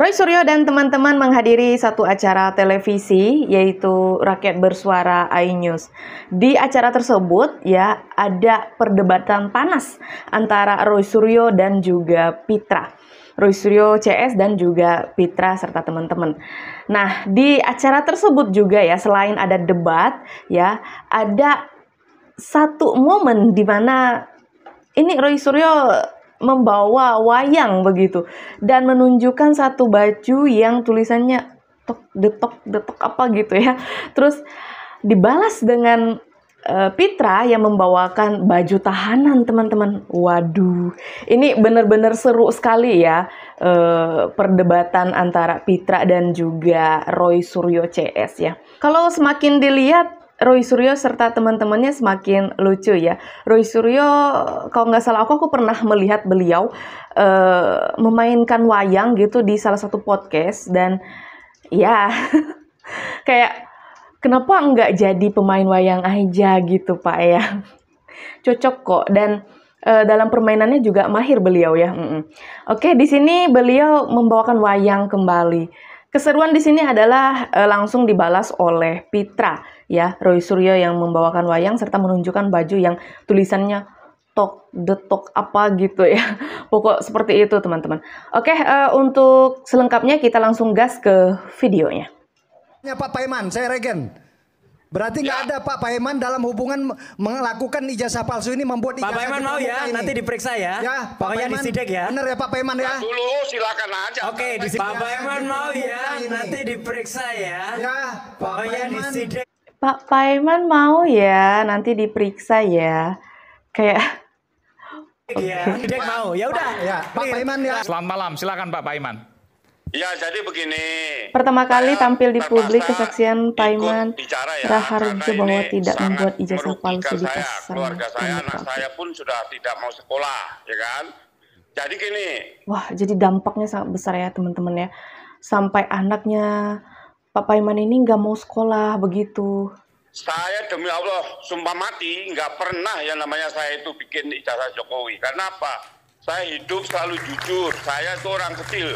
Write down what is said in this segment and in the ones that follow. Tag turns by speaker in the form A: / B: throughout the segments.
A: Roy Suryo dan teman-teman menghadiri satu acara televisi yaitu Rakyat Bersuara iNews. Di acara tersebut ya ada perdebatan panas antara Roy Suryo dan juga Pitra. Roy Suryo CS dan juga Pitra serta teman-teman. Nah, di acara tersebut juga ya selain ada debat ya ada satu momen di mana ini Roy Suryo membawa wayang begitu dan menunjukkan satu baju yang tulisannya detok apa gitu ya. Terus dibalas dengan Pitra yang membawakan baju tahanan, teman-teman. Waduh, ini benar-benar seru sekali ya perdebatan antara Pitra dan juga Roy Suryo CS ya. Kalau semakin dilihat Roy Suryo serta teman-temannya semakin lucu ya. Roy Suryo, kalau nggak salah aku pernah melihat beliau memainkan wayang gitu di salah satu podcast. Dan ya, kayak kenapa nggak jadi pemain wayang aja gitu Pak ya. Cocok kok, dan dalam permainannya juga mahir beliau ya. Oke, di sini beliau membawakan wayang kembali. Keseruan di sini adalah langsung dibalas oleh Pitra ya, Roy Suryo yang membawakan wayang serta menunjukkan baju yang tulisannya detok apa gitu ya. Pokok seperti itu teman-teman. Oke, untuk selengkapnya kita langsung gas ke videonya.
B: Ya Pak Paiman, saya Regen. Berarti nggak ada Pak Paiman dalam hubungan melakukan ijazah palsu ini, membuat ijazah.
C: Pak Paiman mau ya, nanti diperiksa ya.
B: Ya,
C: pokoknya disidik ya.
B: Bener ya Pak Paiman ya.
D: Dulu silakan aja.
C: Oke, Pak Paiman mau ya, nanti diperiksa ya.
B: Ya,
C: pokoknya disidik.
A: Pak Paiman mau ya, nanti diperiksa ya. Kayak
C: ya, sidik mau. Ya udah.
B: Ya, Pak Paiman ya.
E: Selamat malam, silakan Pak Paiman.
D: Ya, jadi begini.
A: pertama kali tampil di publik kesaksian Paiman
D: ya,
A: Raharjo bahwa tidak membuat ijazah palsu di pasar.
D: Keluarga saya, anak saya pun sudah tidak mau sekolah, ya kan? Jadi gini.
A: Wah, jadi dampaknya sangat besar ya teman-teman ya. Sampai anaknya Pak Paiman ini nggak mau sekolah begitu.
D: Saya demi Allah, sumpah mati, nggak pernah yang namanya saya itu bikin ijazah Jokowi. Karena apa? Saya hidup selalu jujur. Saya itu orang kecil.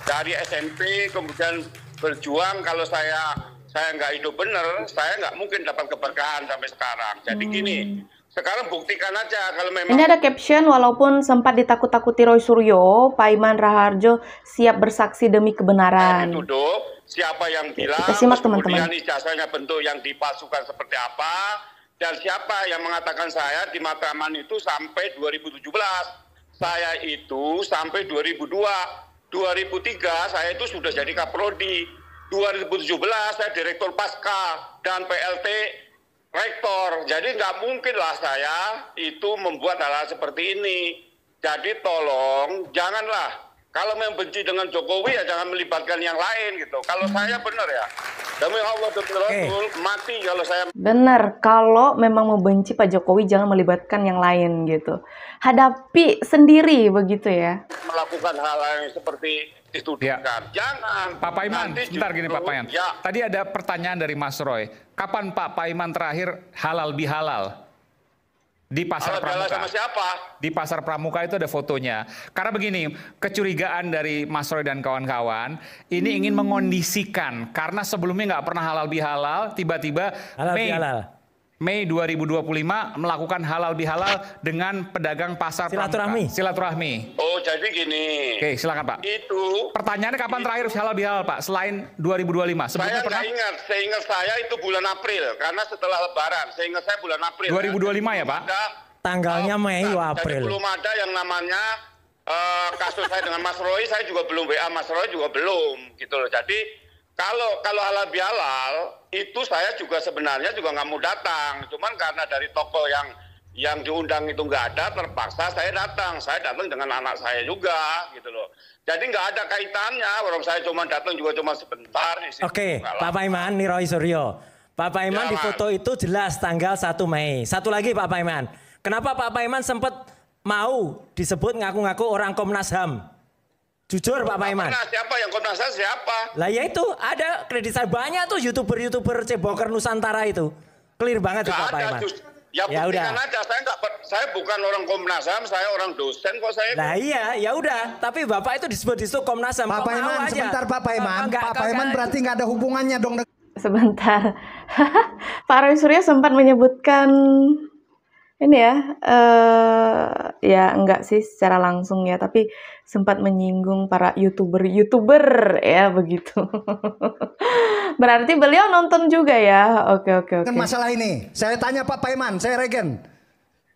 D: Dari SMP kemudian berjuang. Kalau saya nggak hidup bener, saya nggak mungkin dapat keberkahan sampai sekarang. Jadi gini, sekarang buktikan aja kalau memang. Ini
A: ada caption, walaupun sempat ditakut-takuti Roy Suryo, Paiman Raharjo siap bersaksi demi kebenaran.
D: Dituduh, siapa yang bilang,
A: kita simak teman-teman.
D: Ijazahnya bentuk yang dipalsukan seperti apa, dan siapa yang mengatakan saya di Matraman itu sampai 2017. Saya itu sampai 2002. 2003 saya itu sudah jadi Kaprodi. 2017 saya Direktur Pasca dan PLT Rektor. Jadi nggak mungkin lah saya itu membuat hal-hal seperti ini. Jadi tolong janganlah. Kalau membenci dengan Jokowi ya jangan melibatkan yang lain gitu. Kalau saya benar ya. Demi Allah betul-betul mati kalau saya.
A: Benar, kalau memang membenci Pak Jokowi jangan melibatkan yang lain gitu. Hadapi sendiri begitu ya.
D: Melakukan hal-hal yang seperti ditudingkan. Ya. Jangan.
E: Pak Paiman, sebentar gini Pak Paiman.
D: Ya.
E: Tadi ada pertanyaan dari Mas Roy. Kapan Pak Paiman terakhir halal bihalal? Di Pasar Pramuka.
D: Sama siapa?
E: Di Pasar Pramuka itu ada fotonya. Karena begini, kecurigaan dari Mas Roy dan kawan-kawan ini ingin mengondisikan karena sebelumnya nggak pernah halal bihalal, tiba-tiba Mei 2025 melakukan halal bihalal dengan pedagang pasar silaturahmi.
D: Oh, jadi gini.
E: Oke, silakan Pak.
D: Itu
E: pertanyaannya kapan terakhir halal bihalal Pak? Selain 2025.
D: Sebelumnya pernah? Seingat saya itu bulan April karena setelah Lebaran. Seingat saya bulan April.
E: 2025 ya Pak?
C: Tanggalnya Mei April.
D: Jadi belum ada yang namanya kasus saya dengan Mas Roy. Saya juga belum WA Mas Roy juga belum gitu loh. Jadi kalau halal bihalal itu saya juga sebenarnya juga nggak mau datang. Cuman karena dari toko yang diundang itu nggak ada, terpaksa saya datang. Saya datang dengan anak saya juga gitu loh. Jadi nggak ada kaitannya. Orang saya cuma datang juga cuma sebentar.
C: Oke, Pak Paiman, nih Roy Suryo. Pak Paiman ya, di foto itu jelas tanggal 1 Mei. Satu lagi Pak Paiman. Kenapa Pak Paiman sempat mau disebut ngaku-ngaku orang Komnas HAM? Jujur Pak Paiman.
D: Siapa yang Komnas HAM siapa?
C: Lah ya itu ada kredit saya banyak tuh youtuber ceboker Nusantara itu. Clear banget tuh Pak Paiman.
D: Ya buktikan
C: udah.
D: aja, saya bukan orang Komnas HAM, saya orang dosen kok saya.
C: Nah iya, ya udah. Tapi Bapak itu disebut Komnas HAM.
B: Pak Paiman, sebentar Pak Paiman. Pak Paiman berarti nggak ada hubungannya dong.
A: Sebentar. Pak Roy Suryo sempat menyebutkan ini ya enggak sih secara langsung ya, tapi sempat menyinggung para YouTuber ya begitu. Berarti beliau nonton juga ya. Oke.
B: Kan masalah ini, saya tanya Pak Paiman, saya regen.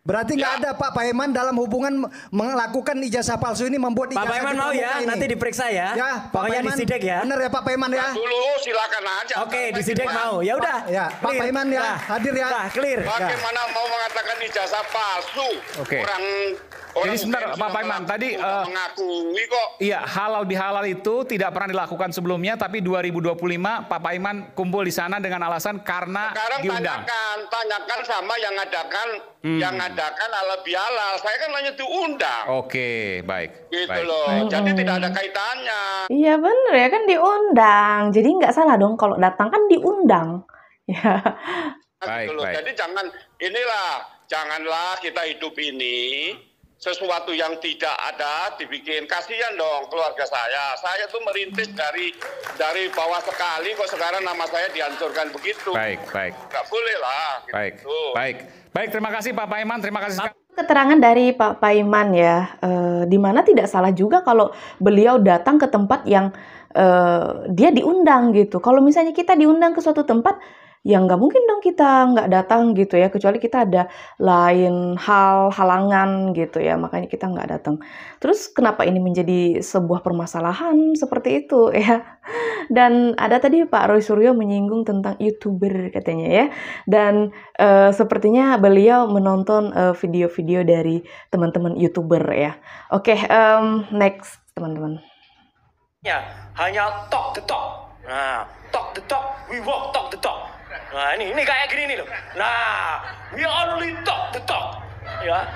B: Berarti nggak ada Pak Paiman dalam hubungan melakukan ijazah palsu ini, membuat ijazah.
C: Pak Paiman mau ya,
B: ini.
C: nanti diperiksa ya.
B: Ya, Pak
C: Pokoknya
B: Paiman,
C: disidik ya.
B: Bener ya Pak Paiman ya.
D: Dulu silakan aja.
C: Oke, disidik mau. Ya udah.
B: Ya, Pak Paiman ya, hadir ya.
C: Nah, clear.
D: Bagaimana mau mengatakan ijazah palsu?
E: Oke.
D: Orang
E: Jadi sebentar Pak Paiman, tadi
D: mengakui kok.
E: iya, halal bihalal itu tidak pernah dilakukan sebelumnya, tapi 2025 Pak Paiman kumpul di sana dengan alasan karena
D: Sekarang
E: diundang.
D: tanyakan sama yang ngadakan halal bihalal. Saya kan hanya diundang.
E: Oke, baik.
D: Gitu
E: baik.
D: loh. Jadi tidak ada kaitannya.
A: Iya bener ya, kan diundang. Jadi nggak salah dong kalau datang kan diundang. Ya.
E: Baik,
D: Gitu loh.
E: baik.
D: Jadi janganlah kita hidup ini sesuatu yang tidak ada dibikin. Kasihan dong keluarga saya. Saya tuh merintis dari bawah sekali kok sekarang nama saya dihancurkan begitu.
E: Baik.
D: Nggak boleh lah. Gitu.
E: Baik, terima kasih Pak Paiman, terima kasih sekali.
A: Keterangan dari Pak Paiman ya, di mana tidak salah juga kalau beliau datang ke tempat yang dia diundang gitu. Kalau misalnya kita diundang ke suatu tempat, ya nggak mungkin dong kita nggak datang gitu ya, kecuali kita ada lain halangan gitu ya, makanya kita nggak datang. Terus kenapa ini menjadi sebuah permasalahan seperti itu ya? Dan ada tadi Pak Roy Suryo menyinggung tentang YouTuber katanya ya, dan sepertinya beliau menonton video-video dari teman-teman YouTuber ya. Oke, next teman-teman.
C: Ya, hanya talk the talk. Nah, talk the talk, we walk talk the talk. Nah, ini kayak gini nih loh. Nah, we only talk the talk. Ya.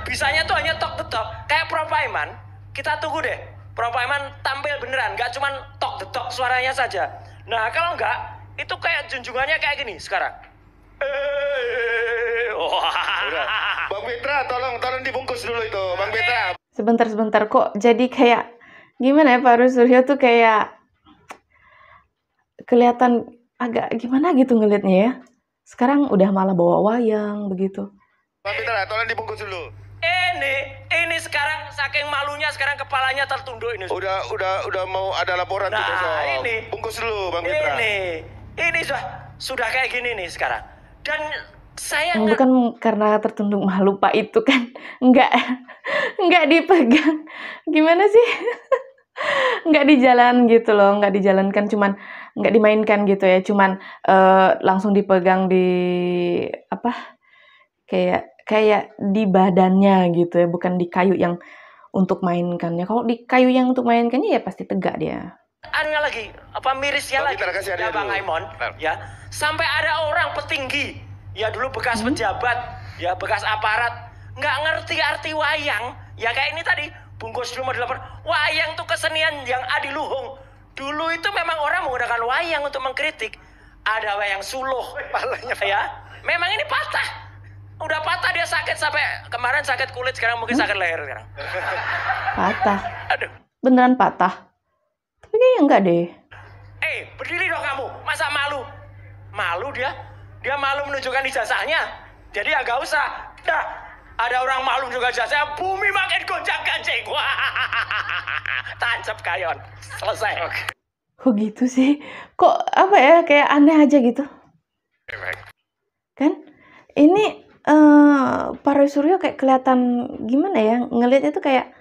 C: Bisanya tuh hanya talk the talk. Kayak Prof Paiman, kita tunggu deh. Prof Paiman tampil beneran, nggak cuma talk the talk suaranya saja. Nah, kalau nggak, itu kayak junjungannya kayak gini sekarang.
D: Udah. Bang Petra, tolong dibungkus dulu itu, Bang Petra.
A: Sebentar kok jadi kayak gimana ya, Pak Roy Suryo tuh kayak kelihatan agak gimana gitu ngelihatnya ya. Sekarang udah malah bawa wayang begitu.
D: Bang Petra, tolong dibungkus dulu.
C: Ini sekarang saking malunya sekarang kepalanya tertunduk ini.
D: Udah mau ada laporan tuh besok.
C: Ini
D: Bungkus dulu, Bang Petra.
C: Ini sudah kayak gini nih sekarang. Dan saya
A: bukan karena tertunduk malu Pak, itu kan nggak dipegang. Gimana sih? Nggak dijalan gitu loh, nggak dijalankan, cuman nggak dimainkan gitu ya, cuman langsung dipegang di apa, kayak di badannya gitu ya, bukan di kayu yang untuk mainkannya. Kalau di kayu yang untuk mainkannya ya pasti tegak dia.
C: Ada lagi apa mirisnya lagi ya Bang Aimon ya, sampai ada orang petinggi ya dulu bekas pejabat ya, bekas aparat, nggak ngerti arti wayang ya, kayak ini tadi bungkus rumah 8. Wayang tuh kesenian yang adiluhung. Dulu itu memang orang menggunakan wayang untuk mengkritik. Ada wayang suluh ya. Memang ini patah. Udah patah, dia sakit sampai kemarin sakit kulit, sekarang mungkin sakit leher sekarang.
A: Patah.
C: Aduh.
A: Beneran patah. Tapi kayaknya enggak deh.
C: Berdiri dong kamu. Masa malu? Malu dia? Dia malu menunjukkan ijazahnya. Jadi ya nggak usah. Nah, ada orang malu juga ijazahnya, bumi makin gonjang-ganjing. Tancap kayon. Selesai.
A: Kok gitu sih? Kok apa ya, kayak aneh aja gitu. Kan? Ini Pak Roy Suryo kayak kelihatan gimana ya, ngelihatnya tuh kayak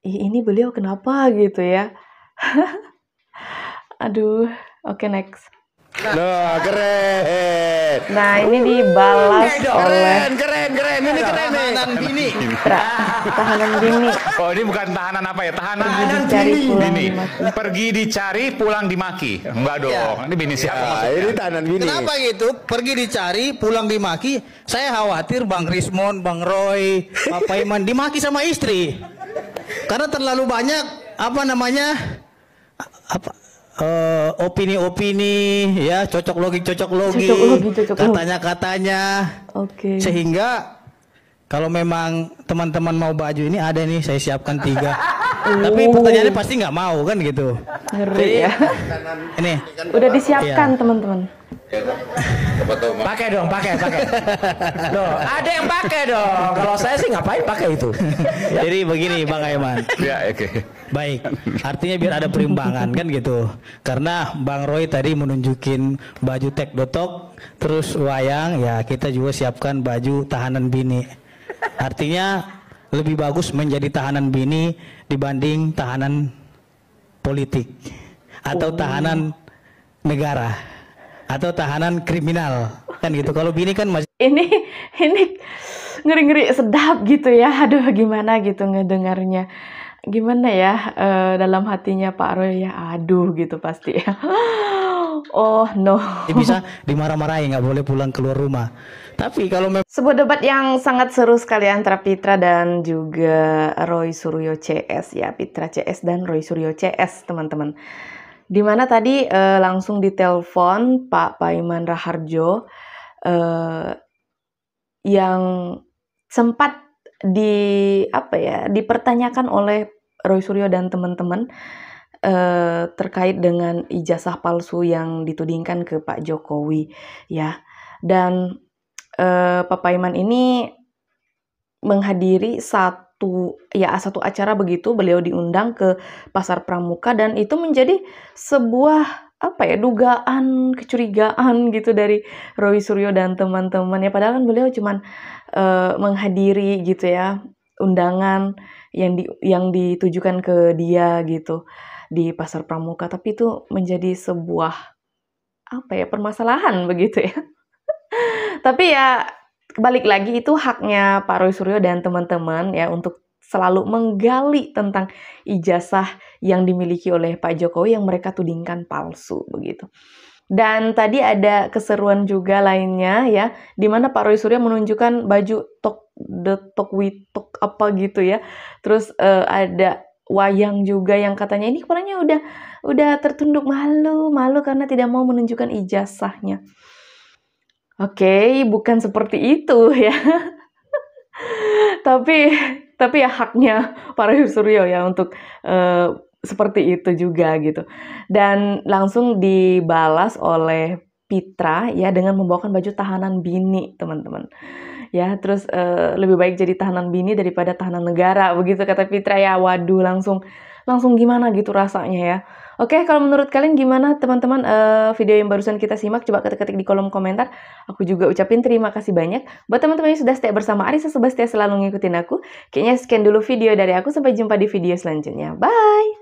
A: ini beliau kenapa gitu ya. Aduh, oke, next.
F: Nah, keren.
A: Nah, ini dibalas oleh
F: Keren. Ini keren nih. Tahanan bini.
A: tahanan bini.
E: Oh, ini bukan tahanan apa ya? Tahanan
A: Dicari pulang
E: bini.
A: dimaki.
E: Pergi dicari, pulang dimaki. Enggak dong. Ini bini siapa
F: Nah,
E: maksudnya?
F: ini tahanan bini.
G: Kenapa gitu? Pergi dicari, pulang dimaki. Saya khawatir Bang Rismon, Bang Roy, Pak Paiman dimaki sama istri. Karena terlalu banyak apa namanya? opini-opini, ya cocok logi, katanya-katanya.
A: Oke.
G: Sehingga kalau memang teman-teman mau baju ini ada nih, saya siapkan 3. Tapi pertanyaannya pasti nggak mau kan gitu.
A: Ngeri ya.
G: Ini
A: Udah disiapkan teman-teman.
C: Pakai dong, pakai. Loh, ada yang pakai dong. Kalau saya sih ngapain pakai itu?
G: Jadi begini Bang Aiman.
E: Ya, oke.
G: Baik, artinya biar ada perimbangan kan gitu. Karena Bang Roy tadi menunjukin baju tek dotok, terus wayang, ya kita juga siapkan baju tahanan bini. Artinya lebih bagus menjadi tahanan bini dibanding tahanan politik atau tahanan negara atau tahanan kriminal kan gitu. Kalau bini kan masih
A: Ini ngeri-ngeri sedap gitu ya. Aduh, gimana gitu ngedengarnya. Gimana ya dalam hatinya Pak Roy ya. Aduh gitu pasti ya. Oh no.
G: bisa dimarah-marahi, nggak boleh pulang keluar rumah. Tapi kalau
A: Sebuah debat yang sangat seru sekali antara Pitra dan juga Roy Suryo CS ya. Pitra CS dan Roy Suryo CS teman-teman. Dimana tadi langsung ditelepon Pak Paiman Raharjo yang sempat dipertanyakan oleh Roy Suryo dan teman-teman terkait dengan ijazah palsu yang ditudingkan ke Pak Jokowi ya. Dan Pak Paiman ini menghadiri satu acara begitu, beliau diundang ke Pasar Pramuka dan itu menjadi sebuah dugaan, kecurigaan gitu dari Roy Suryo dan teman-teman ya. Padahal kan beliau cuman menghadiri gitu ya undangan yang ditujukan ke dia gitu di Pasar Pramuka, tapi itu menjadi sebuah permasalahan begitu ya. Tapi ya balik lagi itu haknya Pak Roy Suryo dan teman-teman ya untuk selalu menggali tentang ijazah yang dimiliki oleh Pak Jokowi yang mereka tudingkan palsu begitu. Dan tadi ada keseruan juga lainnya ya, di mana Pak Roy Suryo menunjukkan baju witok apa gitu ya. Terus ada wayang juga yang katanya ini kepalanya udah tertunduk malu karena tidak mau menunjukkan ijazahnya. Oke, bukan seperti itu ya. Tapi ya haknya Pak Roy Suryo ya untuk seperti itu juga gitu. Dan langsung dibalas oleh Pitra ya dengan membawakan baju tahanan bini, teman-teman. Ya, terus lebih baik jadi tahanan bini daripada tahanan negara, begitu kata Pitra ya. Waduh, langsung gimana gitu rasanya ya. Oke, kalau menurut kalian gimana teman-teman video yang barusan kita simak? Coba ketik-ketik di kolom komentar. Aku juga ucapin terima kasih banyak buat teman-teman yang sudah stay bersama Arissa Sebastia selalu ngikutin aku. Kayaknya sekian dulu video dari aku, sampai jumpa di video selanjutnya. Bye!